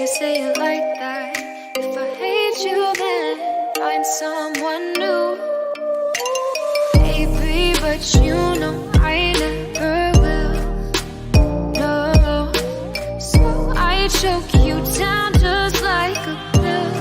say it like that. If I hate you, then find someone new. Baby, but you know I never will. No, so I choke you down just like a pill.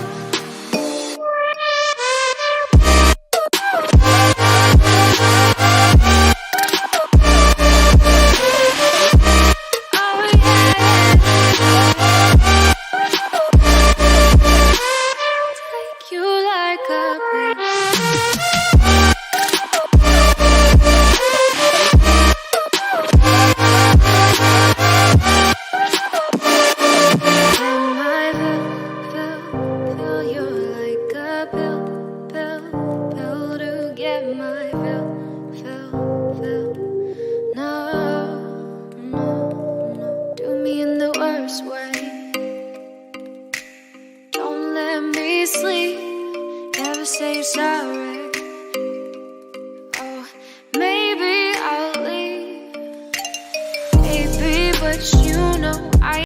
Sleep, never say you're sorry. Oh, maybe I'll leave, baby, but you know I